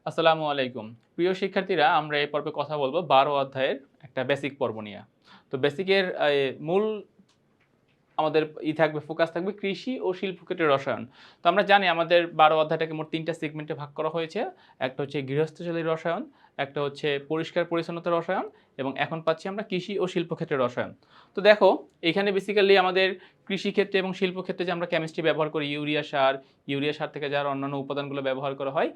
আসসালামু আলাইকুম। প্রিয় শিক্ষার্থীরা, আমরা এই পর্বে কথা বলব ১২ অধ্যায়ের একটা বেসিক পর্ব নিয়ে। তো বেসিকের মূল আমাদের থাকবে, ফোকাস থাকবে কৃষি ও শিল্প ক্ষেত্রে রসায়ন। তো আমরা জানি আমাদের ১২ অধ্যায়টাকে মোট ৩ টা সেগমেন্টে ভাগ করা হয়েছে। একটা হচ্ছে গৃহস্থশৈলী রসায়ন, একটা হচ্ছে পরিষ্কার পরিচ্ছন্নতা রসায়ন এবং এখন পাচ্ছি আমরা কৃষি ও শিল্প ক্ষেত্রে রসায়ন। তো দেখো, এখানে বেসিক্যালি আমাদের কৃষি ক্ষেত্রে এবং শিল্প ক্ষেত্রে যে আমরা কেমিস্ট্রি ব্যবহার করি, ইউরিয়া সার থেকে যার অন্যান্য উপাদানগুলো ব্যবহার করা হয়,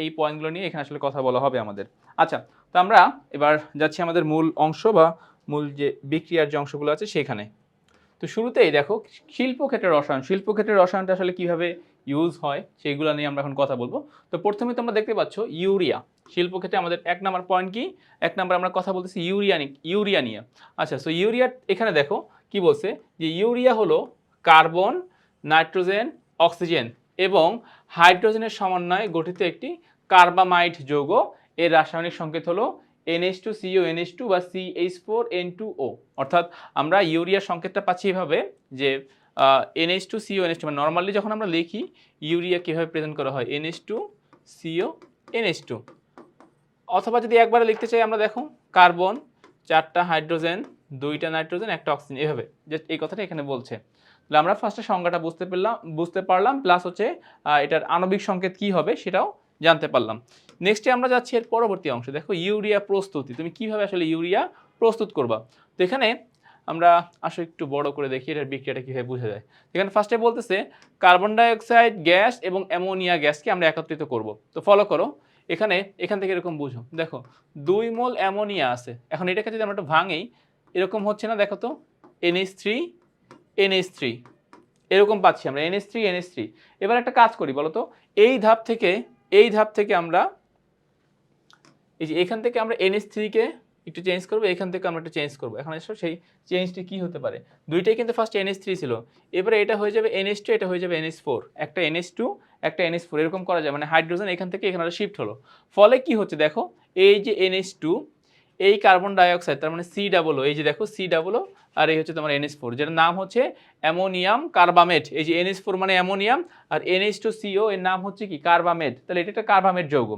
এই পয়েন্টগুলো নিয়ে এখানে আসলে কথা বলা হবে আমাদের। আচ্ছা, তো আমরা এবার যাচ্ছি আমাদের মূল অংশ বা মূল যে বিক্রিয়ার যে অংশগুলো আছে সেখানে। তো শুরুতেই দেখো, শিল্পক্ষেত্রে রসায়নটা আসলে কিভাবে ইউজ হয় সেইগুলো নিয়ে আমরা এখন কথা বলবো। তো প্রথমে তোমরা দেখতে পাচ্ছ ইউরিয়া। শিল্পক্ষেত্রে আমাদের ১ নাম্বার পয়েন্ট কি? ১ নাম্বার আমরা কথা বলতেছি ইউরিয়া নিয়ে। আচ্ছা, সো ইউরিয়া এখানে দেখো কি বলছে, যে ইউরিয়া হলো কার্বন, নাইট্রোজেন, অক্সিজেন এবং হাইড্রোজেনের সমন্বয়ে গঠিত একটি কার্বামাইড যৌগ। এর রাসায়নিক সংকেত হলো NH2CO NH2 বা CH4N2O। অর্থাৎ আমরা ইউরিয়ার সংকেতটা পাচ্ছি এভাবে, যে NH2CO NH2, মানে নর্মালি যখন আমরা লিখি ইউরিয়া কীভাবে প্রেজেন্ট করা হয়, NH2CO NH2। অথবা যদি একবারে লিখতে চাই আমরা, দেখো কার্বন, 4টা হাইড্রোজেন, 2টা নাইট্রোজেন, 1টা অক্সিজেন, এভাবে জাস্ট এই কথাটা এখানে বলছে। তাহলে আমরা ফার্স্টে সংজ্ঞাটা বুঝতে পারলাম, প্লাস হচ্ছে এটার আণবিক সংকেত কি হবে সেটাও জানতে পারলাম। নেক্সটে আমরা যাচ্ছি এর পরবর্তী অংশে। দেখো ইউরিয়া প্রস্তুতি, তুমি কিভাবে আসলে ইউরিয়া প্রস্তুত করবা। তো এখানে আমরা আসলে একটু বড় করে দেখি এটার বিক্রিয়াটা কীভাবে বোঝা যায়। এখানে ফার্স্টে বলতেছে কার্বন ডাইঅক্সাইড গ্যাস এবং অ্যামোনিয়া গ্যাসকে আমরা একত্রিত করব। তো ফলো করো, এখান থেকে এরকম বুঝো। দেখো 2 মোল অ্যামোনিয়া আছে। এখন এটাকে যদি আমরা একটু ভাঙি, এরকম হচ্ছে না? দেখো তো, NH3 NH3 এরকম পাচ্ছি আমরা, NH3 NH3। এবার একটা কাজ করি বলো তো, এই ধাপ থেকে আমরা এই যে এখান থেকে আমরা NH3 কে একটু চেঞ্জ করব, এখান থেকে আমরা একটু চেঞ্জ করব। এখন এসো সেই চেঞ্জটি কি হতে পারে? দুইটাই কিন্তু ফার্স্ট NH3 ছিল। এবারে এটা হয়ে যাবে NH2, এটা হয়ে যাবে NH4। একটা NH2, একটা NH4 এরকম করা যায়, মানে হাইড্রোজেন এখান থেকে এখানে শিফট হলো। ফলে কি হচ্ছে দেখো, এই যে NH2, এই কার্বন ডাইঅক্সাইড, তার মানে C+O, এই যে দেখো C+O, আর এই হচ্ছে তোমার NH4, যেটার নাম হচ্ছে অ্যামোনিয়াম কার্বামেট। এই যে NH4 মানে অ্যামোনিয়াম, আর NH2CO এর নাম হচ্ছে কি? কার্বামেট। তাহলে এটা একটা কার্বামেট যৌগ।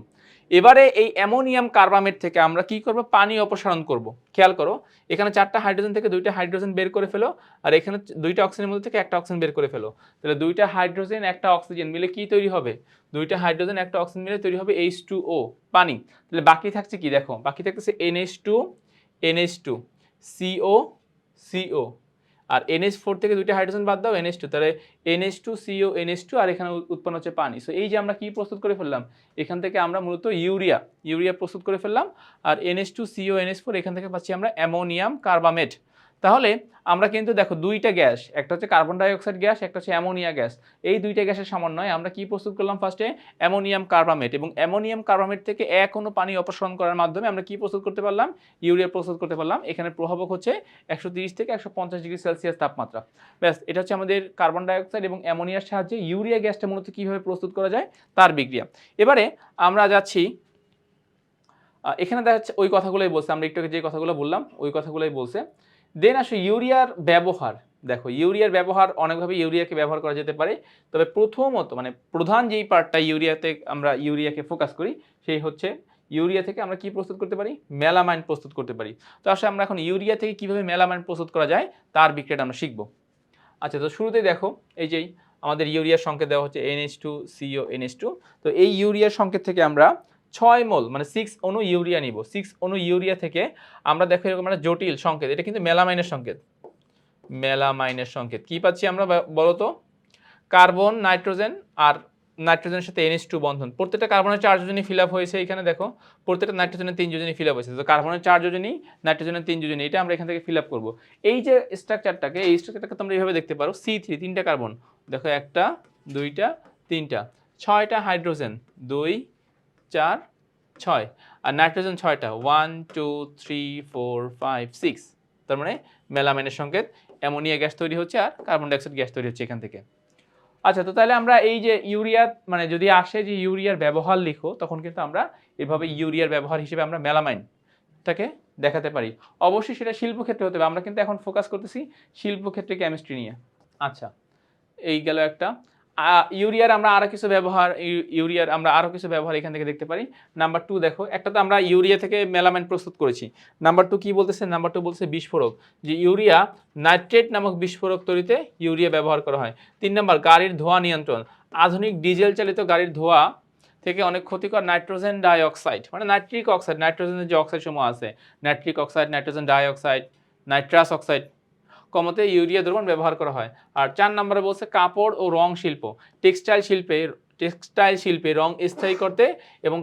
এবারে এই অ্যামোনিয়াম কার্বামেট থেকে আমরা কি করব? পানি অপসারণ করব। খেয়াল করো, এখানে 4টা হাইড্রোজেন থেকে 2টা হাইড্রোজেন বের করে ফেলো, আর এখানে 2টা অক্সিজেনের মধ্যে থেকে 1টা অক্সিজেন বের করে ফেলো। তাহলে 2টা হাইড্রোজেন 1টা অক্সিজেন মিলে কি তৈরি হবে? 2টা হাইড্রোজেন 1টা অক্সিজেন মিলে তৈরি হবে H2O, পানি। তাহলে বাকি থাকছে কি? দেখো বাকি থাকতেছে NH2 NH2, CO CO, আর NH4 থেকে 2টা হাইড্রোজেন বাদ দাও, NH2, তাহলে NH2CO NH2, আর এখানে উৎপন্ন হচ্ছে পানি। সো এই যে আমরা কি প্রস্তুত করে ফেললাম, এখান থেকে আমরা মূলত ইউরিয়া প্রস্তুত করে ফেললাম। আর NH2CO NH4, এখান থেকে পাচ্ছি আমরা অ্যামোনিয়াম কার্বামেট। তাহলে আমরা কিন্তু দেখো 2টা গ্যাস, একটা হচ্ছে কার্বন ডাইঅক্সাইড গ্যাস, একটা হচ্ছে অ্যামোনিয়া গ্যাস। এই 2টা গ্যাসের সমন্বয়ে আমরা কি প্রস্তুত করলাম? ফার্স্টে অ্যামোনিয়াম কার্বামেট, এবং অ্যামোনিয়াম কার্বামেট থেকে এক অণু পানি অপসারণ করার মাধ্যমে আমরা কি প্রস্তুত করতে পারলাম? ইউরিয়া প্রস্তুত করতে পারলাম। এখানে প্রভাবক হচ্ছে 130 থেকে 150 ডিগ্রি সেলসিয়াস তাপমাত্রা। ব্যাস, এটা হচ্ছে আমাদের কার্বন ডাইঅক্সাইড এবং অ্যামোনিয়ার সাহায্যে ইউরিয়া গ্যাসটা মূলত কিভাবে প্রস্তুত করা যায় তার বিক্রিয়া। এবারে আমরা যাচ্ছি, এখানে দেখা যাচ্ছে ওই কথাগুলোই বলছে, আমরা একটু যে কথাগুলো বললাম ওই কথাগুলোই বলছে। দেন আসো ইউরিয়ার ব্যবহার। দেখো ইউরিয়ার ব্যবহার অনেকভাবে ইউরিয়াকে ব্যবহার করা যেতে পারে, তবে প্রথমত মানে প্রধান যেই পার্টটা আমরা ইউরিয়াকে ফোকাস করি, সেই হচ্ছে ইউরিয়া থেকে আমরা কি প্রস্তুত করতে পারি? মেলামাইন প্রস্তুত করতে পারি। তো আসলে আমরা এখন ইউরিয়া থেকে কিভাবে মেলামাইন প্রস্তুত করা যায় তার বিক্রিয়াটা আমরা শিখব। আচ্ছা, তো শুরুতেই দেখো এই যে আমাদের ইউরিয়ার সংকেত দেওয়া হচ্ছে NH2CO NH2। তো এই ইউরিয়ার সংকেত থেকে আমরা 6 মোল মানে 6 অণু ইউরিয়া নিব। 6 অণু ইউরিয়া থেকে আমরা দেখো এরকম একটা জটিল সংকেত, এটা কিন্তু মেলামাইনের সংকেত কি পাচ্ছি আমরা বলো তো? কার্বন, নাইট্রোজেন, আর নাইট্রোজেনের সাথে NH2 বন্ধন। প্রত্যেকটা কার্বনের 4 যোজনী ফিল আপ হয়েছে। এখানে দেখো প্রত্যেকটা নাইট্রোজেনের 3 যোজনী ফিল আপ হয়েছে। তো কার্বনের 4 যোজনী, নাইট্রোজেনের 3 যোজনী, এটা আমরা এখান থেকে ফিল আপ করব। এই যে স্ট্রাকচারটাকে তোমরা এইভাবে দেখতে পারো, C3, 3টা কার্বন, দেখো 1টা 2টা 3টা, 6টা হাইড্রোজেন, 2 4 6, আর নাইট্রোজেন 6টা, 1 2 3 4 5 6। তার মানে মেলামাইনের সংকেত, অ্যামোনিয়া গ্যাস তৈরি হচ্ছে আর কার্বন ডাইঅক্সাইড গ্যাস তৈরি হচ্ছে এখান থেকে। আচ্ছা, তো তাহলে আমরা এই যে ইউরিয়া, মানে যদি আসে যে ইউরিয়ার ব্যবহার লিখো, তখন কিন্তু আমরা এভাবে ইউরিয়ার ব্যবহার হিসেবে আমরা মেলামাইনটাকে দেখাতে পারি। অবশ্যই সেটা শিল্পক্ষেত্রে হতে হবে, আমরা কিন্তু এখন ফোকাস করতেছি শিল্পক্ষেত্রে কেমিস্ট্রি নিয়ে। আচ্ছা, এই গেল একটা। ইউরিয়ার আমরা আরো কিছু ব্যবহার এখান থেকে দেখতে পারি। নাম্বার 2 দেখো, একটা তো আমরা ইউরিয়া থেকে মেলামাইন প্রস্তুত করেছি। নাম্বার 2 কি বলতেছে? নাম্বার 2 বলছে বিস্ফোরক, যে ইউরিয়া নাইট্রেট নামক বিস্ফোরক তৈরিতে ইউরিয়া ব্যবহার করা হয়। 3 নাম্বার গাড়ির ধোঁয়া নিয়ন্ত্রণ, আধুনিক ডিজেল চালিত গাড়ির ধোঁয়া থেকে অনেক ক্ষতিকর নাইট্রোজেন ডাই অক্সাইড, মানে নাইট্রিক অক্সাইড, নাইট্রোজেনের যে অক্সাইড সমূহ আছে, nitric oxide, nitrogen die oxide, nitrous oxide কমাতে ইউরিয়া দ্রবণ ব্যবহার করা হয়। আর 4 নম্বরে বলছে কাপড় ও রং শিল্প, টেক্সটাইল শিল্পে রং স্থায়ী করতে এবং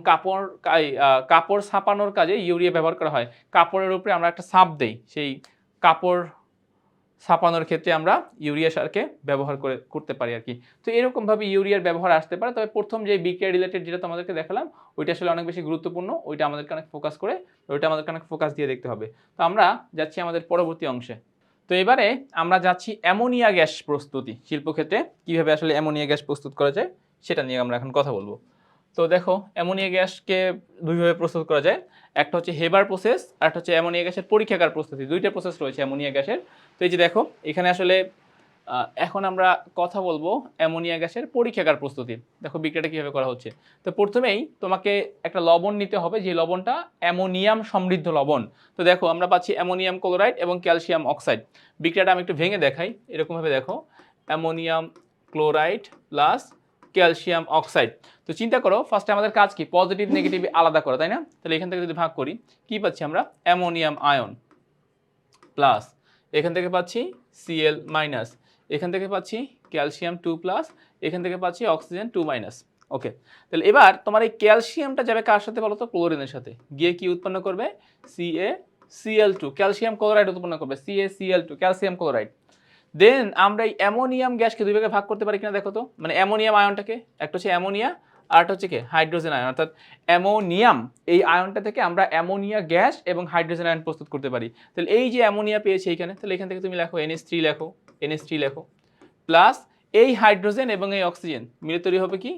কাপড় ছাপানোর কাজে ইউরিয়া ব্যবহার করা হয়। কাপড়ের উপরে আমরা একটা ছাপ দেই, সেই কাপড় ছাপানোর ক্ষেত্রে আমরা ইউরিয়া সারকে ব্যবহার করতে পারি আর কি। তো এরকমভাবে ইউরিয়ার ব্যবহার আসতে পারে। তবে প্রথম যে বিক্রিয়া রিলেটেড যেটা তোমাদেরকে দেখালাম, ওইটা আসলে অনেক বেশি গুরুত্বপূর্ণ, ওইটা আমাদেরকে অনেক ফোকাস দিয়ে দেখতে হবে। তো আমরা যাচ্ছি আমাদের পরবর্তী অংশে। তো এবারে আমরা যাচ্ছি অ্যামোনিয়া গ্যাস প্রস্তুতি, শিল্পক্ষেত্রে কিভাবে আসলে অ্যামোনিয়া গ্যাস প্রস্তুত করা যায় সেটা নিয়ে আমরা এখন কথা বলবো। তো দেখো, অ্যামোনিয়া গ্যাসকে দুইভাবে প্রস্তুত করা যায়, একটা হচ্ছে হেবার প্রসেস, আর একটা হচ্ছে অ্যামোনিয়া গ্যাসের পরীক্ষাগার প্রস্তুতি। দুইটা প্রসেস রয়েছে অ্যামোনিয়া গ্যাসের। তো এই যে দেখো, এখানে আসলে এখন আমরা কথা বলবো অ্যামোনিয়া গ্যাসের পরীক্ষাগার প্রস্তুতি। দেখো বিক্রিয়াটা কীভাবে করা হচ্ছে। তো প্রথমেই তোমাকে একটা লবণ নিতে হবে, যে লবণটা অ্যামোনিয়াম সমৃদ্ধ লবণ। তো দেখো আমরা পাচ্ছি অ্যামোনিয়াম ক্লোরাইড এবং ক্যালসিয়াম অক্সাইড। বিক্রিয়াটা আমি একটু ভেঙে দেখাই, এরকমভাবে দেখো, ammonium chloride plus calcium oxide. তো চিন্তা করো, ফার্স্টে আমাদের কাজ কি? পজিটিভ নেগেটিভ আলাদা করা, তাই না? তাহলে এখান থেকে যদি ভাগ করি, কি পাচ্ছি আমরা? অ্যামোনিয়াম আয়ন প্লাস, এখান থেকে পাচ্ছি Cl মাইনাস, এখান থেকে পাচ্ছি ক্যালসিয়াম 2 প্লাস, এখান থেকে পাচ্ছি অক্সিজেন 2 মাইনাস। ওকে, তাহলে এবার তোমার এই ক্যালসিয়ামটা যাবে কার সাথে বলো তো? ক্লোরিনের সাথে। গিয়ে কি উৎপন্ন করবে? CaCl2, ক্যালসিয়াম ক্লোরাইড উৎপন্ন করবে, CaCl2 ক্যালসিয়াম ক্লোরাইড। দেন আমরা এই অ্যামোনিয়াম গ্যাসকে দুই ভাগে ভাগ করতে পারি কিনা দেখো তো। মানে অ্যামোনিয়াম আয়নটাকে, একটা হচ্ছে অ্যামোনিয়া আর একটা হচ্ছে কি হাইড্রোজেন আয়ন, অর্থাৎ অ্যামোনিয়াম এই আয়নটা থেকে আমরা অ্যামোনিয়া গ্যাস এবং হাইড্রোজেন আয়ন প্রস্তুত করতে পারি। তাহলে এই যে অ্যামোনিয়া পেয়েছি এইখানে, তাহলে এখান থেকে তুমি লেখো NH3 লেখো প্লাস এই হাইড্রোজেন এবং এই অক্সিজেন মিলে তৈরি হবে কি?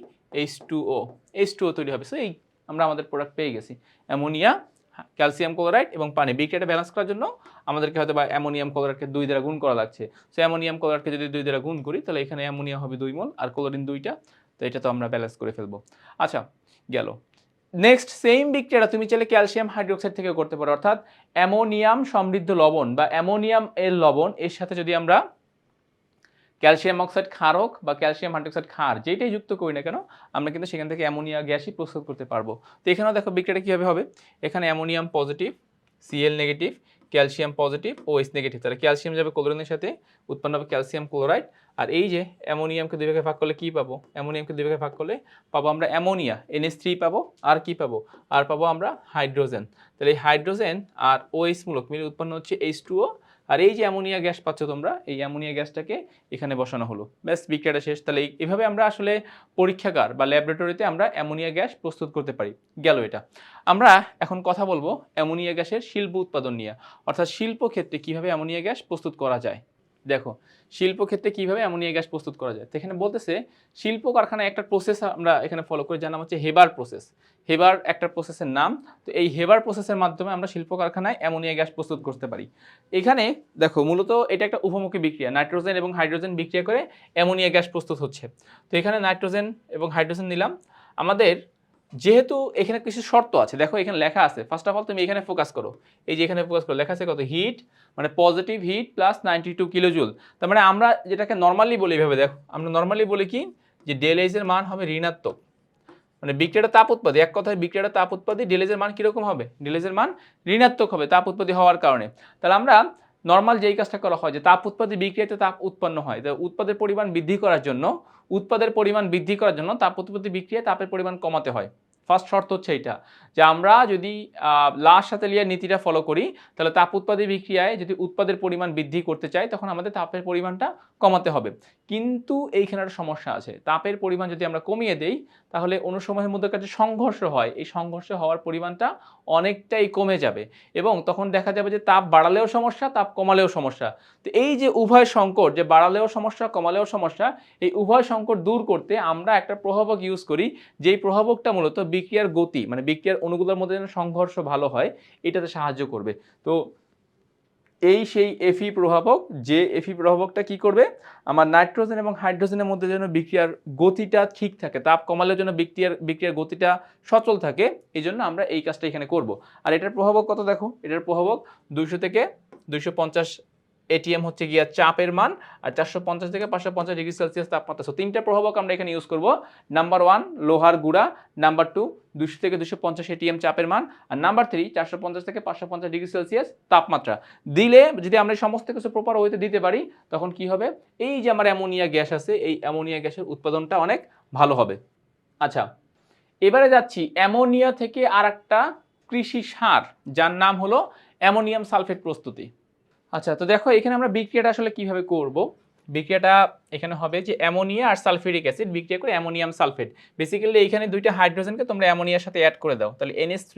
H2O তৈরি হবে। সো এই আমরা আমাদের প্রোডাক্ট পেয়ে গেছি, অ্যামোনিয়া, ক্যালসিয়াম ক্লোরাইড এবং পানি। বিক্রিয়াটা ব্যালেন্স করার জন্য আমাদেরকে হয়তো বা অ্যামোনিয়াম ক্লোরাইডকে 2 দ্বারা গুণ করা লাগছে। সো অ্যামোনিয়াম ক্লোরাইডকে যদি 2 দ্বারা গুণ করি, তাহলে এখানে অ্যামোনিয়া হবে 2 মোল আর ক্লোরিন 2টা। তো এটা তো আমরা ব্যালেন্স করে ফেলবো। আচ্ছা, গেল। নেক্সট সেম বিক্রিয়াটা তুমি চাইলে ক্যালসিয়াম হাইড্রোক্সাইড থেকেও করতে পারো, অর্থাৎ অ্যামোনিয়াম সমৃদ্ধ লবণ বা অ্যামোনিয়াম এর লবণ এর সাথে যদি আমরা ক্যালসিয়াম অক্সাইড ক্ষার হোক বা ক্যালসিয়াম হাইড্রোক্সাইড ক্ষার যেটাই যুক্ত করি না কেন, আমরা কিন্তু সেখান থেকে অ্যামোনিয়া গ্যাসই প্রস্তুত করতে পারবো। তো এখানেও দেখো বিক্রিয়াটা কীভাবে হবে। এখানে ammonium positive, Cl negative, calcium positive, OH negative, তাহলে ক্যালসিয়াম যাবে ক্লোরিনের সাথে, উৎপন্ন হবে ক্যালসিয়াম ক্লোরাইড। আর এই যে অ্যামোনিয়ামকে 2 ভাগে ভাগ করলে কী পাবো? অ্যামোনিয়ামকে 2 ভাগে ভাগ করলে পাবো আমরা অ্যামোনিয়া, NH3 পাবো, আর কি পাবো? আর পাবো আমরা হাইড্রোজেন। তাহলে এই হাইড্রোজেন আর OH মূলক মিলে উৎপন্ন হচ্ছে H2O। আর এই যে অ্যামোনিয়া গ্যাস পাচ্ছ তোমরা, এই অ্যামোনিয়া গ্যাসটাকে এখানে বসানো হলো, ব্যাস বিক্রিয়াটা শেষ। তাহলে এইভাবে আমরা আসলে পরীক্ষাগার বা ল্যাবরেটরিতে আমরা অ্যামোনিয়া গ্যাস প্রস্তুত করতে পারি। গেল এটা। আমরা এখন কথা বলবো অ্যামোনিয়া গ্যাসের শিল্প উৎপাদন নিয়ে, অর্থাৎ শিল্পক্ষেত্রে কীভাবে অ্যামোনিয়া গ্যাস প্রস্তুত করা যায়। দেখো, শিল্পক্ষেত্রে কীভাবে অ্যামোনিয়া গ্যাস প্রস্তুত করা যায়। তো এখানে বলতেছে শিল্প কারখানায় একটা প্রসেস আমরা এখানে ফলো করি, যার নাম হচ্ছে হেবার প্রসেস। হেবার একটা প্রসেসের নাম। তো এই হেবার প্রসেসের মাধ্যমে আমরা শিল্প কারখানায় অ্যামোনিয়া গ্যাস প্রস্তুত করতে পারি। এখানে দেখো মূলত এটা একটা উভমুখী বিক্রিয়া, নাইট্রোজেন এবং হাইড্রোজেন বিক্রিয়া করে অ্যামোনিয়া গ্যাস প্রস্তুত হচ্ছে। তো এখানে নাইট্রোজেন এবং হাইড্রোজেন নিলাম। আমাদের যেহেতু এখানে কিছু শর্ত আছে, দেখো এখানে লেখা আছে, ফার্স্ট অফ অল তুমি এখানে ফোকাস করো, এই যে এখানে ফোকাস করো, লেখা আছে কত? হিট, মানে পজিটিভ হিট প্লাস 92 কিলোজুল। তার মানে আমরা যেটাকে নর্মালি বলি, এভাবে দেখো, আমরা নর্মালি বলি কি, যে ΔH এর মান হবে ঋণাত্মক, মানে বিক্রিয়াটা তাপ উৎপাদী, এক কথায় বিক্রিয়াটা তাপ উৎপাদী, ΔH এর মান কীরকম হবে? ΔH এর মান ঋণাত্মক হবে তাপ উৎপাদী হওয়ার কারণে। তাহলে আমরা নর্মাল যেই কাজটা করা হয়, যে তাপ উৎপাদী বিক্রিয়াতে তাপ উৎপন্ন হয়, তো উৎপাদের পরিমাণ বৃদ্ধি করার জন্য তাপ উৎপত্তি বিক্রিয়ায় তাপের পরিমাণ কমাতে হয়। ফার্স্ট শর্ত হচ্ছে এটা, যে আমরা যদি লাস সাতেলিয়ার নীতিটা ফলো করি, তাহলে তাপ উৎপাদী বিক্রিয়ায় যদি উৎপাদের পরিমাণ বৃদ্ধি করতে চাই, তখন আমাদের তাপের পরিমাণটা কমাতে হবে। কিন্তু এইখানে একটা সমস্যা আছে, তাপের পরিমাণ যদি আমরা কমিয়ে দেই, তাহলে অনুসময়ের মধ্যে কাছে সংঘর্ষ হয়, এই সংঘর্ষ হওয়ার পরিমাণটা অনেকটাই কমে যাবে এবং তখন দেখা যাবে যে তাপ বাড়ালেও সমস্যা, তাপ কমালেও সমস্যা। তো এই যে উভয় সংকট, যে বাড়ালেও সমস্যা কমালেও সমস্যা, এই উভয় সংকট দূর করতে আমরা একটা প্রভাবক ইউজ করি, যেই প্রভাবকটা মূলত বিক্রিয়ার গতি, মানে বিক্রিয়ার অণুগুলোর মধ্যে যেন সংঘর্ষ ভালো হয়, এটাতে সাহায্য করবে। তো এই সেই এফি প্রভাবক, যে এফি প্রভাবকটা কি করবে, আমার নাইট্রোজেন এবং হাইড্রোজেনের মধ্যে যেন বিক্রিয়ার গতিটা ঠিক থাকে, তাপ কমালের জন্য বিক্রিয়ার গতিটা সচল থাকে, এই জন্য আমরা এই কাজটা এখানে করব। আর এটার প্রভাবক কত দেখো, এটার প্রভাবক 200 থেকে 250 এটিএম হচ্ছে গিয়া চাপের মান, আর 450 থেকে 550 ডিগ্রি সেলসিয়াস তাপমাত্রা। সো তিনটা প্রভাবক আমরা এখানে ইউজ করব। নাম্বার 1 লোহার গুঁড়া, নাম্বার 2 200 থেকে 250 এটিএম চাপের মান, আর নাম্বার 3 450 থেকে 550 ডিগ্রি সেলসিয়াস তাপমাত্রা। দিলে যদি আমরা সমস্ত কিছু প্রপার ওয়েতে দিতে পারি, তখন কি হবে, এই যে আমার অ্যামোনিয়া গ্যাস আছে, এই অ্যামোনিয়া গ্যাসের উৎপাদনটা অনেক ভালো হবে। আচ্ছা, এবারে যাচ্ছি অ্যামোনিয়া থেকে আরেকটা কৃষি সার, যার নাম হলো অ্যামোনিয়াম সালফেট প্রস্তুতি। আচ্ছা, তো দেখো এখানে আমরা বিক্রিয়াটা আসলে কিভাবে করব। বিক্রিয়াটা এখানে হবে যে অ্যামোনিয়া আর সালফিউরিক অ্যাসিড বিক্রিয়া করে অ্যামোনিয়াম সালফেট। বেসিক্যালি এখানে দুইটা হাইড্রোজেনকে তোমরা অ্যামোনিয়ার সাথে অ্যাড করে দাও, তাহলে NH3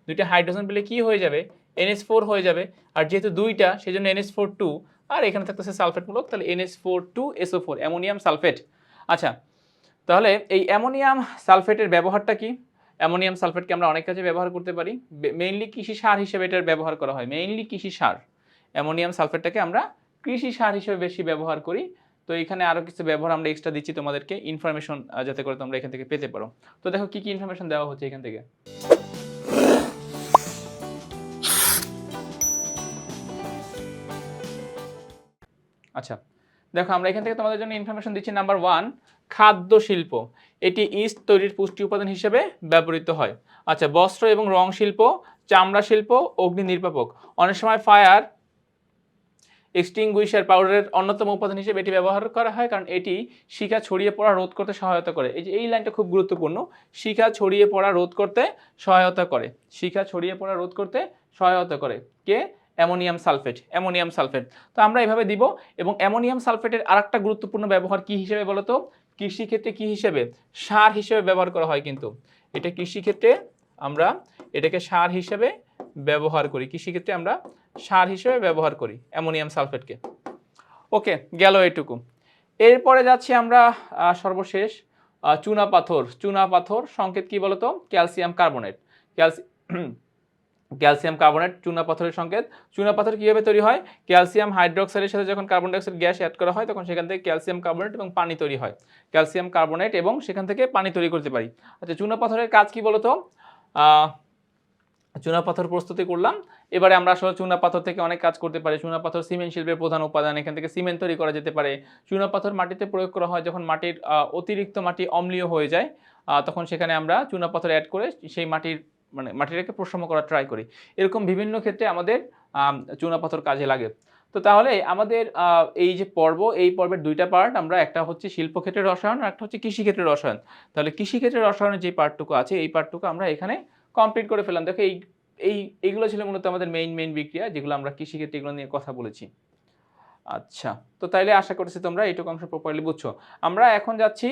দুইটা হাইড্রোজেন পেলে কি হয়ে যাবে, NH4 হয়ে যাবে। আর যেহেতু দুইটা, সেজন্য NH4 2, আর এখানে থাকতেছে সালফেটমূলক, তাহলে NH4 2SO4 অ্যামোনিয়াম সালফেট। আচ্ছা, তাহলে এই অ্যামোনিয়াম সালফেটের ব্যবহারটা কি? অ্যামোনিয়াম সালফেটকে আমরা অনেক কাজে ব্যবহার করতে পারি। মেইনলি কৃষি সার হিসেবে এটার ব্যবহার করা হয়, মেইনলি কৃষি সার। অ্যামোনিয়াম সালফেটটাকে আমরা কৃষি সার হিসেবে বেশি ব্যবহার করি। তো এখানে আরও কিছু ব্যবহার আমরা এক্সট্রা দিচ্ছি তোমাদেরকে, ইনফরমেশন যাতে করে তোমরা এখান থেকে পেতে পারো। তো দেখো কি কি ইনফরমেশন দেওয়া হচ্ছে এখান থেকে। আচ্ছা, দেখো আমরা এখান থেকে তোমাদের জন্য ইনফরমেশন দিচ্ছি। নাম্বার 1, খাদ্য শিল্প, এটি ইস্ট তৈরির পুষ্টি উপাদান হিসেবে ব্যবহৃত হয়। আচ্ছা, বস্ত্র এবং রং শিল্প, চামড়া শিল্প, অগ্নি নির্বাপক, অনেক সময় ফায়ার এক্সটিংগুইশার পাউডারের অন্যতম উপাদান হিসেবে এটি ব্যবহার করা হয়, কারণ এটি শিখা ছড়িয়ে পড়া রোধ করতে সহায়তা করে। এই যে এই লাইনটা খুব গুরুত্বপূর্ণ, শিখা ছড়িয়ে পড়া রোধ করতে সহায়তা করে, শিখা ছড়িয়ে পড়া রোধ করতে সহায়তা করে কে, অ্যামোনিয়াম সালফেট, অ্যামোনিয়াম সালফেট। তো আমরা এভাবে দিব। এবং অ্যামোনিয়াম সালফেটের আরেকটা গুরুত্বপূর্ণ ব্যবহার কি হিসেবে বলতো, কৃষিক্ষেত্রে কি হিসেবে, সার হিসেবে ব্যবহার করা হয়। কিন্তু এটা কৃষিক্ষেত্রে আমরা এটাকে সার হিসেবে ব্যবহার করি, কৃষিক্ষেত্রে আমরা সার হিসেবে ব্যবহার করি অ্যামোনিয়াম সালফেটকে। ওকে, গেল এটুকু। এরপরে যাচ্ছি আমরা সর্বশেষ চুনা পাথর। চুনা পাথর সংকেত কি বলতো, ক্যালসিয়াম কার্বনেট। ক্যালসিয়াম কার্বনেট চুনা পাথরের সংকেত। চুনা পাথর কিভাবে তৈরি হয়, ক্যালসিয়াম হাইড্রোক্সাইডের সাথে যখন কার্বন ডাইঅক্সাইড গ্যাস অ্যাড করা হয়, তখন সেখান থেকে ক্যালসিয়াম কার্বনেট এবং পানি তৈরি হয়। ক্যালসিয়াম কার্বনেট এবং সেখান থেকে পানি তৈরি করতে পারি। আচ্ছা, চুনা পাথরের কাজ কি বলতো, চুনা পাথর প্রস্তুতি করলাম। এবারে আমরা আসলে চুনা পাথর থেকে অনেক কাজ করতে পারি। চুনা পাথর সিমেন্ট শিল্পের প্রধান উপাদান, এখান থেকে সিমেন্ট তৈরি করা যেতে পারে। চুনা পাথর মাটিতে প্রয়োগ করা হয় যখন মাটির অতিরিক্ত মাটি অম্লীয় হয়ে যায়, তখন সেখানে আমরা চুনা পাথর অ্যাড করে সেই মাটিটাকে প্রশম করার ট্রাই করি। এরকম বিভিন্ন ক্ষেত্রে আমাদের চুনা পাথর কাজে লাগে। তো তাহলে আমাদের এই যে পর্ব, এই পর্বের দুইটা পার্ট, আমরা একটা হচ্ছে শিল্পক্ষেত্রের রসায়ন আর একটা হচ্ছে কৃষিক্ষেত্রের রসায়ন। তাহলে কৃষিক্ষেত্রের রসায়নের যে পার্টটুকু আছে, এই পার্টটুকু আমরা এখানে কমপ্লিট করে ফেললাম। দেখো এইগুলো ছিল মূলত আমাদের মেইন বিক্রিয়া, যেগুলো আমরা কৃষিক্ষেত্রে এগুলো নিয়ে কথা বলেছি। আচ্ছা, তো তাইলে আশা করছি তোমরা এইটুকু অংশ প্রপারলি বুঝছো। আমরা এখন যাচ্ছি,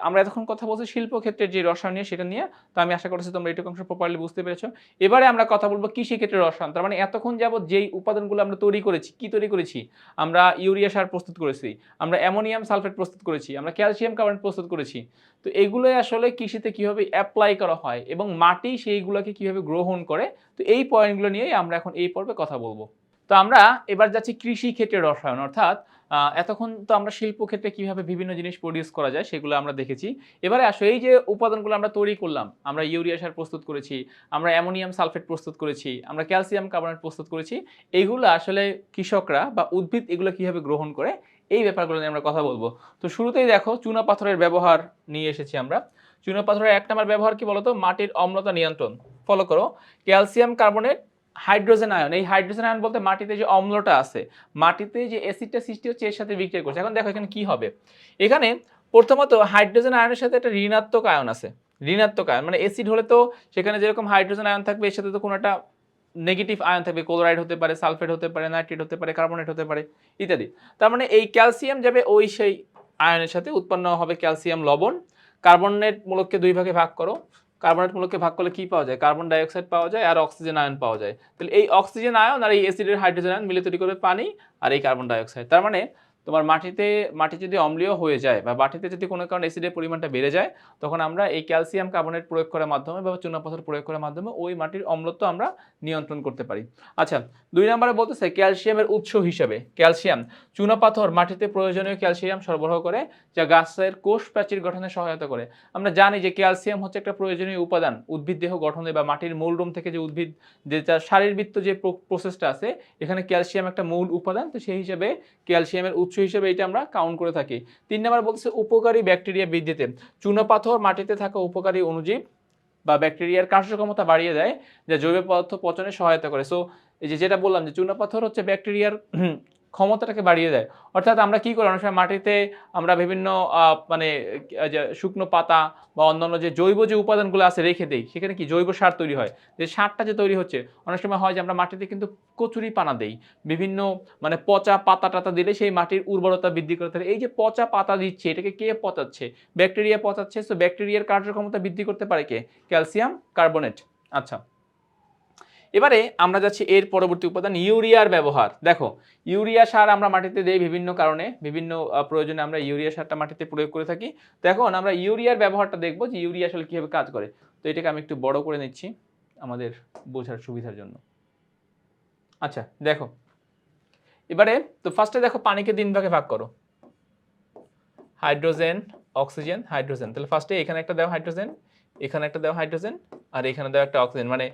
আমরা এতক্ষণ কথা বলছি শিল্পক্ষেত্রের যে রসায়ন নিয়ে, সেটা নিয়ে। তো আমি আশা করছি তোমরা এইটুকু অংশ প্রপারলি বুঝতে পেরেছো। এবারে আমরা কথা বলবো কৃষিক্ষেত্রের রসায়ন। তার মানে এতক্ষণ যাবত যেই উপাদানগুলো আমরা তৈরি করেছি, কি তৈরি করেছি, আমরা ইউরিয়া সার প্রস্তুত করেছি, আমরা অ্যামোনিয়াম সালফেট প্রস্তুত করেছি, আমরা ক্যালসিয়াম কার্বনেট প্রস্তুত করেছি। তো এগুলোই আসলে কৃষিতে কিভাবে অ্যাপ্লাই করা হয় এবং মাটি সেইগুলোকে কিভাবে গ্রহণ করে, তো এই পয়েন্টগুলো নিয়েই আমরা এখন এই পর্বে কথা বলবো। তো আমরা এবার যাচ্ছি কৃষি ক্ষেত্রে রসায়ন, অর্থাৎ এতক্ষণ তো আমরা শিল্পক্ষেত্রে কিভাবে বিভিন্ন জিনিস প্রডিউস করা যায় সেগুলো আমরা দেখেছি। এবারে আসো এই যে উপাদানগুলো আমরা তৈরি করলাম, আমরা ইউরিয়া সার প্রস্তুত করেছি, আমরা অ্যামোনিয়াম সালফেট প্রস্তুত করেছি, আমরা ক্যালসিয়াম কার্বনেট প্রস্তুত করেছি, এইগুলো আসলে কৃষকরা বা উদ্ভিদ এগুলো কিভাবে গ্রহণ করে, এই ব্যাপারগুলো নিয়ে আমরা কথা বলবো। তো শুরুতেই দেখো চুনা পাথরের ব্যবহার নিয়ে এসেছি আমরা। চুনা পাথরের এক নম্বর ব্যবহার কি বলতো, মাটির অম্লতা নিয়ন্ত্রণ। ফলো করো, ক্যালসিয়াম কার্বনেট হাইড্রোজেন আয়ন, এই হাইড্রোজেন আয়ন বলতে মাটিতে যে অম্লটা আছে, মাটিতে যে অ্যাসিডটা সৃষ্টি হচ্ছে, এর সাথে বিক্রিয়া করছে। এখন দেখো এখানে কি হবে, এখানে প্রথমত হাইড্রোজেন আয়নের সাথে একটা ঋণাত্মক আয়ন আছে। ঋণাত্মক আয়ন মানে অ্যাসিড হলে তো সেখানে যেরকম হাইড্রোজেন আয়ন থাকবে, এর সাথে তো কোনো একটা নেগেটিভ আয়ন থাকবে, ক্লোরাইড হতে পারে, সালফেট হতে পারে, নাইট্রেট হতে পারে, কার্বনেট হতে পারে ইত্যাদি। তার মানে এই ক্যালসিয়াম যাবে ওই সেই আয়নের সাথে, উৎপন্ন হবে ক্যালসিয়াম লবণ। কার্বনেট মূলককে দুই ভাগে ভাগ করো, কার্বনেট মূলককে ভাগ করলে কি পাওয়া যায়, কার্বন ডাইঅক্সাইড পাওয়া যায় আর অক্সিজেন আয়ন পাওয়া যায়। তাহলে এই অক্সিজেন আয়ন আর এই অ্যাসিডের হাইড্রোজেন আয়ন মিলে তৈরি করবে পানি আর এই কার্বন ডাইঅক্সাইড। তার মানে তোমার মাটি যদি অম্লীয় হয়ে যায় বা মাটিতে যদি কোনো কারণে অ্যাসিডের পরিমাণটা বেড়ে যায়, তখন আমরা এই ক্যালসিয়াম কার্বনেট প্রয়োগ করার মাধ্যমে বা চুনাপাথর প্রয়োগ করার মাধ্যমে ওই মাটির অম্লত্ব আমরা নিয়ন্ত্রণ করতে পারি। আচ্ছা, 2 নম্বরে বলতেছে ক্যালসিয়ামের উৎস হিসাবে ক্যালসিয়াম চুনাপাথর মাটিতে প্রয়োজনীয় ক্যালসিয়াম সরবরাহ করে, যা গাছের কোষ প্রাচীর গঠনে সহায়তা করে। আমরা জানি যে ক্যালসিয়াম হচ্ছে একটা প্রয়োজনীয় উপাদান উদ্ভিদ দেহ গঠনে বা মাটির মূলরুম থেকে যে উদ্ভিদ যে তার শারীরবৃত্ত যে প্রসেসটা আছে, এখানে ক্যালসিয়াম একটা মূল উপাদান। তো সেই হিসাবে ক্যালসিয়ামের উৎস হিসেবে এটা আমরা কাউন্ট করে থাকি। 3 নম্বর বলতেছে উপকারী ব্যাকটেরিয়া বৃদ্ধিতে চুনাপাথর মাটিতে থাকা উপকারী অণুজীব বা ব্যাকটেরিয়ার কার্যক্ষমতা বাড়িয়ে দেয়, যা জৈব পদার্থ পচনে সহায়তা করে। সো এই যেটা বললাম যে চুনাপাথর হচ্ছে ব্যাকটেরিয়ার ক্ষমতাটাকে বাড়িয়ে দেয়। অর্থাৎ আমরা কি করি, অনেক সময় মাটিতে আমরা বিভিন্ন মানে যে শুকনো পাতা বা অন্যান্য যে জৈব যে উপাদানগুলো আছে রেখে দেই, সেখানে কি জৈব সার তৈরি হয়। যে সারটা যে তৈরি হচ্ছে, অনেক সময় হয় যে আমরা মাটিতে কিন্তু কচুরি পানা দেই, বিভিন্ন মানে পচা পাতা টাতা দিলে সেই মাটির উর্বরতা বৃদ্ধি করতে পারে। এই যে পচা পাতা দিচ্ছে, এটাকে কে পচাচ্ছে? ব্যাকটেরিয়া পচাচ্ছে। সো ব্যাকটেরিয়ার কার্যক্ষমতা বৃদ্ধি করতে পারে কে? Calcium carbonate. আচ্ছা, এবারে আমরা যাচ্ছি এর পরবর্তী উপাদান ইউরিয়ার ব্যবহার। দেখো, ইউরিয়া সার আমরা মাটিতে দেই বিভিন্ন কারণে, বিভিন্ন প্রয়োজনে আমরা ইউরিয়া সারটা মাটিতে প্রয়োগ করে থাকি। তো এখন আমরা ইউরিয়ার ব্যবহারটা দেখব যে ইউরিয়া আসলে কিভাবে কাজ করে। তো এটাকে আমি একটু বড় করে নিচ্ছি আমাদের বোঝার সুবিধার জন্য। আচ্ছা দেখো, এবারে তো ফার্স্টে দেখো পানিকে 3 ভাগে ভাগ করো, হাইড্রোজেন, অক্সিজেন, হাইড্রোজেন। তাহলে ফার্স্টে এখানে একটা দাও হাইড্রোজেন, এখানে একটা দাও হাইড্রোজেন, আর এখানে দাও একটা অক্সিজেন। মানে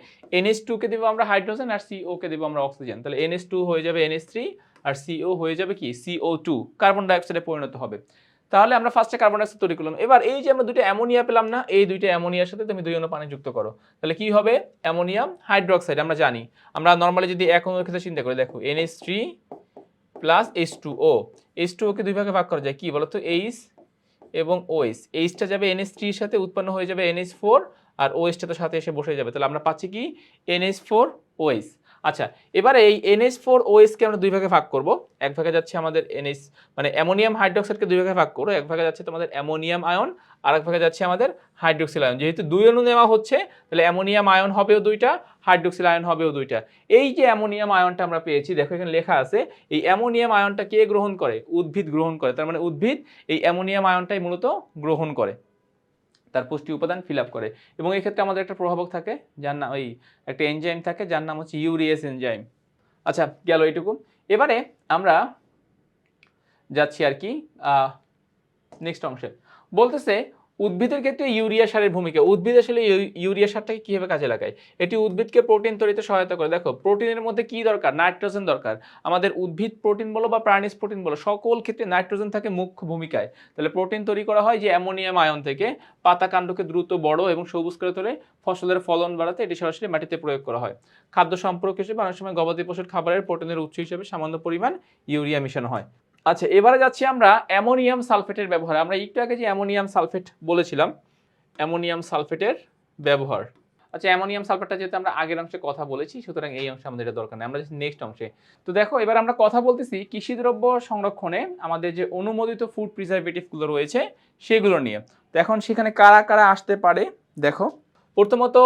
NH2 কে দিব আমরা হাইড্রোজেন আর CO কে দিব আমরা অক্সিজেন। তাহলে NH2 হয়ে যাবে NH3 আর CO হয়ে যাবে কি CO2, কার্বন ডাই অক্সাইডে পরিণত হবে। তাহলে আমরা ফার্স্টে কার্বন ডাই অক্সাইড তৈরি করলাম। এবার এই যে আমরা দুটো অ্যামোনিয়া পেলাম না, এই দুইটা অ্যামোনিয়ার সাথে তুমি 2 অণু পানি যুক্ত করো, তাহলে কি হবে? Ammonium hydroxide. আমরা জানি, আমরা নরমালি যদি এক অণুর ক্ষেত্রে চিন্তা করি, দেখো NH3 প্লাস H2O, H2O কে 2 ভাগে ভাগ করা যায়, কি বলো তো? H এবং OH, এইচটা যাবে NH3 এর সাথে, উৎপন্ন হয়ে যাবে NH4, আর OH টা তো সাথে এসে বসে যাবে। তাহলে আমরা পাচ্ছি কি? NH4OH। আচ্ছা, এবারে এই NH4OH কে আমরা 2 ভাগে ভাগ করব। এক ভাগে যাচ্ছে আমাদের NH মানে অ্যামোনিয়াম হাইড্রোক্সাইডকে 2 ভাগে ভাগ করো, এক ভাগে যাচ্ছে তোমাদের অ্যামোনিয়াম আয়ন, আর এক ভাগে যাচ্ছে আমাদের হাইড্রোক্সিল আয়ন। যেহেতু 2 অণু নেওয়া হচ্ছে, তাহলে অ্যামোনিয়াম আয়ন হবেও 2টা, হাইড্রোক্সিল আয়ন হবেও 2টা। এই যে অ্যামোনিয়াম আয়নটা আমরা পেয়েছি, দেখো এখানে লেখা আছে, এই অ্যামোনিয়াম আয়নটা কে গ্রহণ করে? উদ্ভিদ গ্রহণ করে। তার মানে উদ্ভিদ এই অ্যামোনিয়াম আয়নটাই মূলত গ্রহণ করে, তার পুষ্টি উপাদান ফিল আপ করে। এবং এই ক্ষেত্রে আমাদের একটা প্রভাবক থাকে, যার নাম ওই একটা এনজাইম থাকে, যার নাম হচ্ছে ইউরিয়েস এনজাইম। আচ্ছা, গেল এইটুকু। এবারে আমরা যাচ্ছি আর কি নেক্সট অংশে। বলতেছে উদ্ভিদের ক্ষেত্রে ইউরিয়া সারের ভূমিকা। উদ্ভিদ আসলে ইউরিয়া সারটাকে কিভাবে কাজে লাগায়? এটি উদ্ভিদকে প্রোটিন তৈরিতে সহায়তা করে। দেখো, প্রোটিনের মধ্যে কি দরকার? নাইট্রোজেন দরকার। আমাদের উদ্ভিদ প্রোটিন বলো বা প্রাণীজ প্রোটিন বলো, সকল ক্ষেত্রে নাইট্রোজেন থাকে মুখ্য ভূমিকায়। তাহলে প্রোটিন তৈরি করা হয় যে অ্যামোনিয়াম আয়ন থেকে। পাতা কাণ্ডকে দ্রুত বড় এবং সবুজ করে তোলে, ফসলের ফলন বাড়াতে এটি সরাসরি মাটিতে প্রয়োগ করা হয়। খাদ্য সম্পর্ক হিসেবে অনেক সময় গবাদি পশুর খাবারের প্রোটিনের উৎস হিসেবে সামান্য পরিমাণ ইউরিয়া মিশানো হয়। আচ্ছা, এবারে যাচ্ছি আমরা অ্যামোনিয়াম সালফেটের ব্যবহার। আমরা একটু আগে যে অ্যামোনিয়াম সালফেট বলেছিলাম, অ্যামোনিয়াম সালফেটের ব্যবহার। আচ্ছা, অ্যামোনিয়াম সালফেটটা যেহেতু আমরা আগের অংশে কথা বলেছি, সুতরাং এই অংশে আমাদের এটা দরকার নেই, আমরা নেক্সট অংশে। তো দেখো, এবার আমরা কথা বলতেছি কৃষিদ্রব্য সংরক্ষণে আমাদের যে অনুমোদিত ফুড প্রিজারভেটিভগুলো রয়েছে সেগুলো নিয়ে। তো এখন সেখানে কারা কারা আসতে পারে দেখো। প্রথমত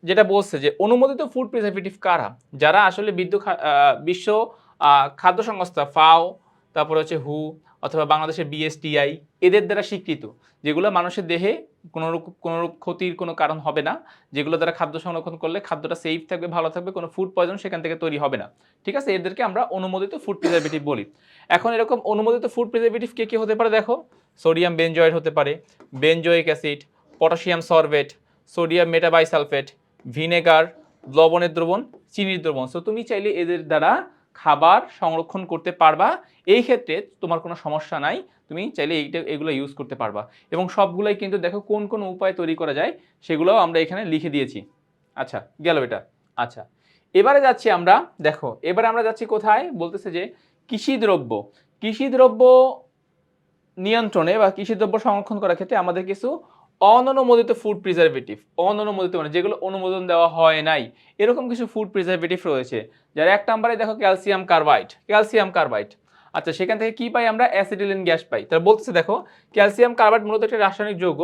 যেটা বলছে যে অনুমোদিত ফুড প্রিজারভেটিভ কারা, যারা আসলে বিশ্ব খাদ্য সংস্থা FAO, তারপর হচ্ছে WHO অথবা বাংলাদেশের BSTI, এদের দ্বারা স্বীকৃত, যেগুলো মানুষের দেহে কোনোরূপ ক্ষতির কোনো কারণ হবে না, যেগুলো দ্বারা খাদ্য সংরক্ষণ করলে খাদ্যটা সেফ থাকবে, ভালো থাকবে, কোনো ফুড পয়জন সেখান থেকে তৈরি হবে না। ঠিক আছে, এদেরকে আমরা অনুমোদিত ফুড প্রিজারভেটিভ বলি। এখন এরকম অনুমোদিত ফুড প্রিজারভেটিভ কে হতে পারে দেখো, সোডিয়াম বেনজয়েড হতে পারে, benzoic acid, potassium sorbate, sodium metabisulphite, vinegar, লবণের দ্রবণ, চিনির দ্রবণ। সো তুমি চাইলে এদের দ্বারা খাবার সংরক্ষণ করতে পারবা, এই ক্ষেত্রে তোমার কোনো সমস্যা নাই, তুমি চাইলে এগুলো ইউজ করতে পারবা। এবং সবগুলাই কিন্তু দেখো কোন কোন উপায় তৈরি করা যায় সেগুলোও আমরা এখানে লিখে দিয়েছি। আচ্ছা, গেল এটা। আচ্ছা, এবারে যাচ্ছি আমরা, দেখো এবারে আমরা যাচ্ছি কোথায়? বলতেছে যে কৃষিদ্রব্য নিয়ন্ত্রণে বা কৃষিদ্রব্য সংরক্ষণ করার ক্ষেত্রে আমাদের কিছু অননুমোদিত ফুড প্রিজারভেটিভ, অননুমোদিত মানে যেগুলো অনুমোদন দেওয়া হয় নাই, এরকম কিছু ফুড প্রিজারভেটিভ রয়েছে। যার এক নম্বরে দেখো ক্যালসিয়াম কার্বাইড। আচ্ছা, সেখান থেকে কি পাই আমরা? অ্যাসিটিলিন গ্যাস পাই। তাহলে বলতেছে দেখো, ক্যালসিয়াম কার্বাইড মূলত একটি রাসায়নিক যৌগ,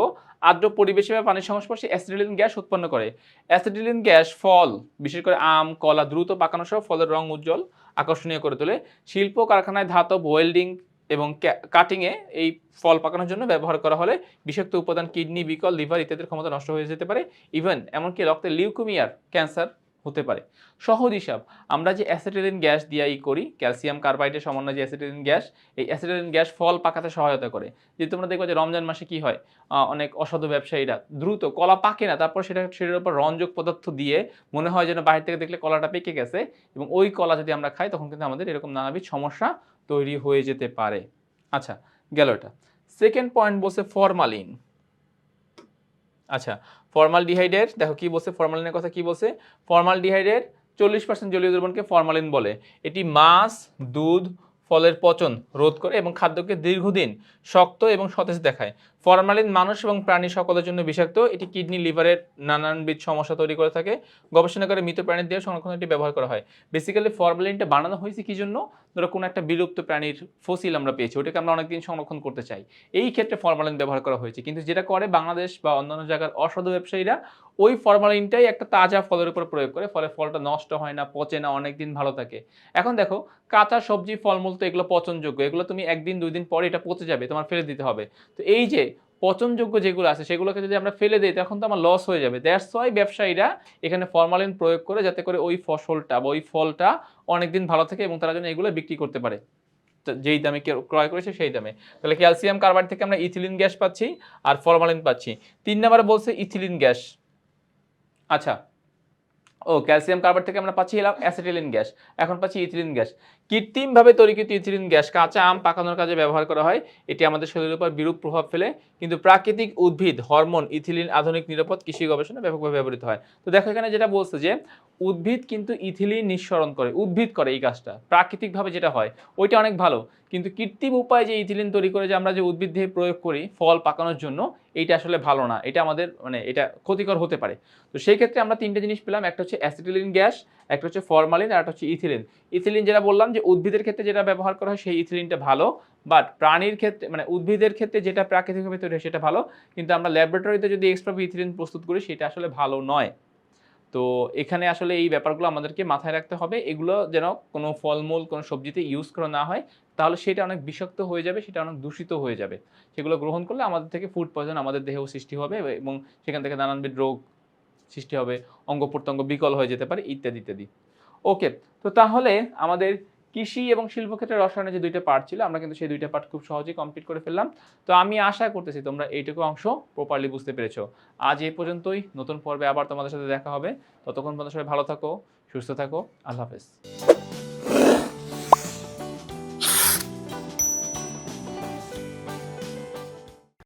আর্দ্র পরিবেশে বা পানির সংস্পর্শে অ্যাসিটিলিন গ্যাস উৎপন্ন করে। অ্যাসিটিলিন গ্যাস ফল, বিশেষ করে আম, কলা দ্রুত পাকানো সহ ফলের রং উজ্জ্বল আকর্ষণীয় করে তোলে। শিল্প কারখানায় ধাতব, ওয়েল্ডিং, এবং কাটিংয়ে এই ফল পাকানোর জন্য ব্যবহার করা হলে বিষাক্ত উপাদান কিডনি, বিকল, লিভার ইত্যাদির ক্ষমতা নষ্ট হয়ে যেতে পারে। ইভেন এমনকি রক্তে লিউকেমিয়ার ক্যান্সার হতে পারে। সহজ হিসাব, আমরা যে অ্যাসিটিলিন গ্যাস দিয়ে করি, ক্যালসিয়াম কার্বাইডের সমন্বয়ে যে অ্যাসিটিলিন গ্যাস, এই অ্যাসিটিলিন গ্যাস ফল পাকাতে সহায়তা করে। যে তোমরা দেখবে যে রমজান মাসে কি হয়, অনেক অসাধু ব্যবসায়ীরা দ্রুত কলা পাকে না, তারপর সেটার উপর রঞ্জক পদার্থ দিয়ে মনে হয় যেন বাইরে থেকে দেখলে কলাটা পেকে গেছে, এবং ওই কলা যদি আমরা খাই তখন কিন্তু আমাদের এরকম নানাবিধ সমস্যা তৈরি হয়ে যেতে পারে। আচ্ছা, গেল এটা। সেকেন্ড পয়েন্ট বলছে ফরমালিন। আচ্ছা, ফর্মালডিহাইডের দেখো কি বলছে, ফরমালিনের কথা কি বলছে, ফর্মালডিহাইডের 40% জলীয় দ্রবণকে ফরমালিন বলে। এটি মাছ, দুধ, ফলের পচন রোধ করে এবং খাদ্যকে দীর্ঘদিন শক্ত এবং সতেজ দেখায়। ফরমালিন মানুষ এবং প্রাণী সকলের জন্য বিষাক্ত। এটি কিডনি, লিভারের নানানবিধ সমস্যা তৈরি করে থাকে। গবেষণাগারে মৃত প্রাণীর দেহ সংরক্ষণে এটি ব্যবহার করা হয়। বেসিক্যালি ফরমালিনটা বানানো হয়েছে কি জন্য, ধরো কোনো একটা বিলুপ্ত প্রাণীর ফসিল আমরা পেয়েছি, ওটাকে আমরা অনেকদিন সংরক্ষণ করতে চাই, এই ক্ষেত্রে ফরমালিন ব্যবহার করা হয়েছে। কিন্তু যেটা করে বাংলাদেশ বা অন্যান্য জায়গার অসাধু ব্যবসায়ীরা, ওই ফরমালিনটাই একটা তাজা ফলের উপর প্রয়োগ করে, ফলে ফলটা নষ্ট হয় না, পচে না, অনেকদিন ভালো থাকে। এখন দেখো, কাঁচা সবজি, ফলমূল তো এগুলো পচনযোগ্য, এগুলো তুমি একদিন দুই দিন পরে এটা পচে যাবে, তোমার ফেলে দিতে হবে। তো এই যে পচনযোগ্য যেগুলো আছে সেগুলোকে যদি আমরা ফেলে দিই তখন তো আমার লস হয়ে যাবে। দ্যাটস ওয়াই ব্যবসায়ীরা এখানে ফরমালিন প্রয়োগ করে, যাতে করে ওই ফসলটা বা ওই ফলটা অনেকদিন ভালো থাকে এবং তারা যেন এগুলো বিক্রি করতে পারে যেই দামে ক্রয় করেছে সেই দামে। তাহলে ক্যালসিয়াম কার্বাইড থেকে আমরা ইথিলিন গ্যাস পাচ্ছি আর ফরমালিন পাচ্ছি। 3 নম্বরে বলছে ইথিলিন গ্যাস। আচ্ছা, ক্যালসিয়াম কার্বাইড থেকে আমরা পাচ্ছি অ্যাসিটিলিন গ্যাস, এখন পাচ্ছি ইথিলিন গ্যাস। কৃত্রিমভাবে তৈরিকৃত ইথিলিন গ্যাস কাঁচা আম পাকানোর কাজে ব্যবহার করা হয়। এটি আমাদের শরীরের উপর বিরূপ প্রভাব ফেলে, কিন্তু প্রাকৃতিক উদ্ভিদ হরমোন ইথিলিন আধুনিক নিরাপদ কৃষি গবেষণায় ব্যাপকভাবে ব্যবহৃত হয়। তো দেখো এখানে যেটা বলছে যে উদ্ভিদ কিন্তু ইথিলিন নিঃসরণ করে, উদ্ভিদ করে এই কাজটা, প্রাকৃতিকভাবে যেটা হয় ওইটা অনেক ভালো। কিন্তু কৃত্রিম উপায়ে যে ইথিলিন তৈরি করে যে আমরা যে উদ্ভিদ দিয়ে প্রয়োগ করি ফল পাকানোর জন্য, এইটা আসলে ভালো না, এটা আমাদের এটা ক্ষতিকর হতে পারে। তো সেই ক্ষেত্রে আমরা 3টে জিনিস পেলাম, একটা হচ্ছে অ্যাসিটিলিন গ্যাস, একটা হচ্ছে ফরমালিন, আর একটা হচ্ছে ইথিলিন। ইথিলিন যেটা বললাম যে উদ্ভিদের ক্ষেত্রে যেটা ব্যবহার করা হয় সেই ইথিলিনটা ভালো, বাট প্রাণীর ক্ষেত্রে উদ্ভিদের ক্ষেত্রে যেটা প্রাকৃতিকভাবে তৈরি হয় সেটা ভালো, কিন্তু আমরা ল্যাবরেটরিতে যদি এক্সট্রা ইথিলিন প্রস্তুত করি সেটা আসলে ভালো নয়। তো এখানে আসলে এই ব্যাপারগুলো আমাদেরকে মাথায় রাখতে হবে, এগুলো যেন কোনো ফলমূল কোনো সবজিতে ইউজ করা না হয়, তাহলে সেটা অনেক বিষাক্ত হয়ে যাবে, সেটা অনেক দূষিত হয়ে যাবে। সেগুলো গ্রহণ করলে আমাদের থেকে ফুড পয়জন আমাদের দেহেও সৃষ্টি হবে এবং সেখান থেকে নানানবিধ রোগ সৃষ্টি হবে, অঙ্গ প্রত্যঙ্গ বিকল হয়ে যেতে পারে ইত্যাদি ইত্যাদি। ওকে, তো তাহলে আমাদের কৃষি এবং শিল্পক্ষেত্রে রসায়নের যে 2টা পার্ট ছিল, আমরা কিন্তু সেই 2টা পার্ট খুব সহজেই কমপ্লিট করে ফেললাম। তো আমি আশা করতেছি তোমরা এইটুকু অংশ প্রপারলি বুঝতে পেরেছো। আজ এই পর্যন্তই, নতুন পর্বে আবার তোমাদের সাথে দেখা হবে। ততক্ষণ পর্যন্ত সবাই ভালো থাকো, সুস্থ থাকো, আল্লাহ হাফেজ।